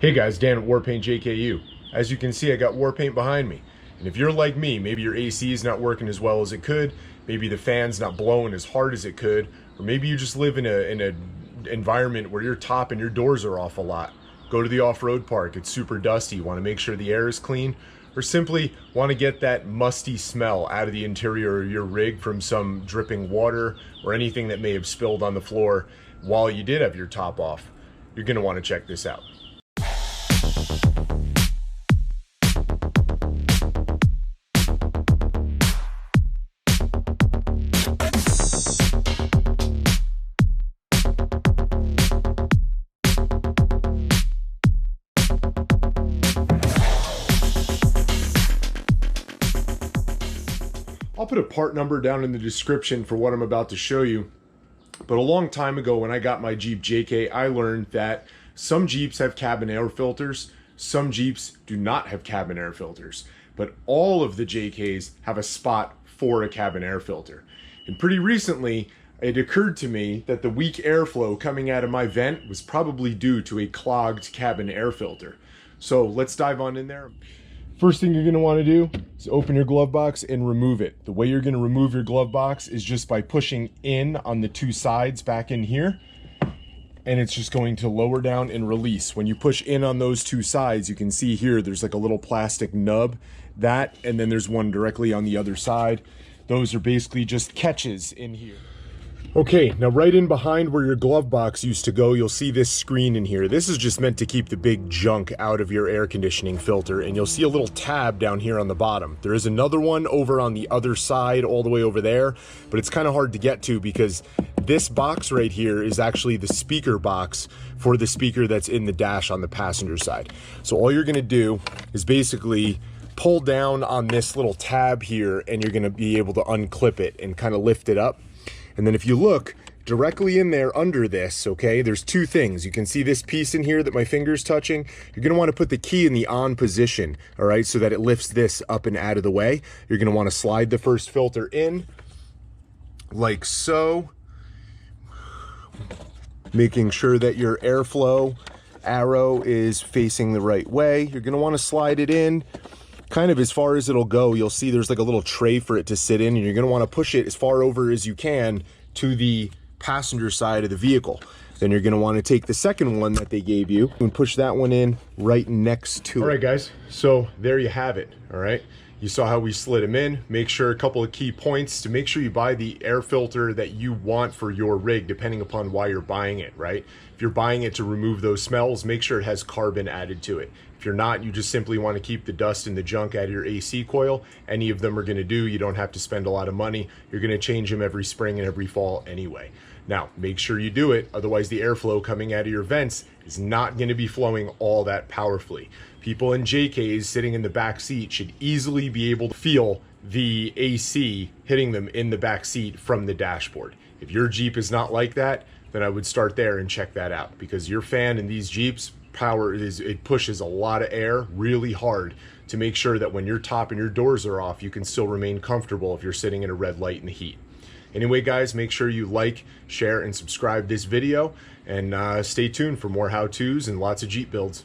Hey guys, Dan at Warpaint JKU. As you can see, I got war paint behind me. And if you're like me, maybe your AC is not working as well as it could, maybe the fan's not blowing as hard as it could, or maybe you just live in a environment where your top and your doors are off a lot. Go to the off-road park, it's super dusty, you want to make sure the air is clean, or simply want to get that musty smell out of the interior of your rig from some dripping water or anything that may have spilled on the floor while you did have your top off. You're going to want to check this out. I'll put a part number down in the description for what I'm about to show you. But a long time ago when I got my Jeep JK, I learned that some Jeeps have cabin air filters, some Jeeps do not have cabin air filters, but all of the JKs have a spot for a cabin air filter. And pretty recently, it occurred to me that the weak airflow coming out of my vent was probably due to a clogged cabin air filter. So let's dive on in there. First thing you're going to want to do is open your glove box and remove it. The way you're going to remove your glove box is just by pushing in on the two sides back in here, and it's just going to lower down and release. When you push in on those two sides, you can see here there's like a little plastic nub, that, and then there's one directly on the other side. Those are basically just catches in here. Okay, now right in behind where your glove box used to go, you'll see this screen in here. This is just meant to keep the big junk out of your air conditioning filter, and you'll see a little tab down here on the bottom. There is another one over on the other side, all the way over there, but it's kind of hard to get to because this box right here is actually the speaker box for the speaker that's in the dash on the passenger side. So all you're gonna do is basically pull down on this little tab here, and you're gonna be able to unclip it and kind of lift it up. And then if you look directly in there under this, okay, there's two things. You can see this piece in here that my finger's touching. You're gonna wanna put the key in the on position, all right, so that it lifts this up and out of the way. You're gonna wanna slide the first filter in, like so, making sure that your airflow arrow is facing the right way. You're gonna wanna slide it in kind of as far as it'll go. You'll see there's like a little tray for it to sit in, and you're going to want to push it as far over as you can to the passenger side of the vehicle. Then you're going to want to take the second one that they gave you and push that one in right next to it. All right, guys, so there you have it. All right, you saw how we slid them in. Make sure a couple of key points to make sure you buy the air filter that you want for your rig, depending upon why you're buying it, right? If you're buying it to remove those smells, make sure it has carbon added to it. If you're not, you just simply want to keep the dust and the junk out of your AC coil. Any of them are going to do. You don't have to spend a lot of money. You're going to change them every spring and every fall anyway. Now, make sure you do it. Otherwise, the airflow coming out of your vents is not going to be flowing all that powerfully. People in JKs sitting in the back seat should easily be able to feel the AC hitting them in the back seat from the dashboard. If your Jeep is not like that, then I would start there and check that out, because your fan in these Jeeps, it pushes a lot of air really hard to make sure that when your top and your doors are off, you can still remain comfortable if you're sitting in a red light in the heat. Anyway, guys, make sure you like, share, and subscribe this video, and stay tuned for more how-tos and lots of Jeep builds.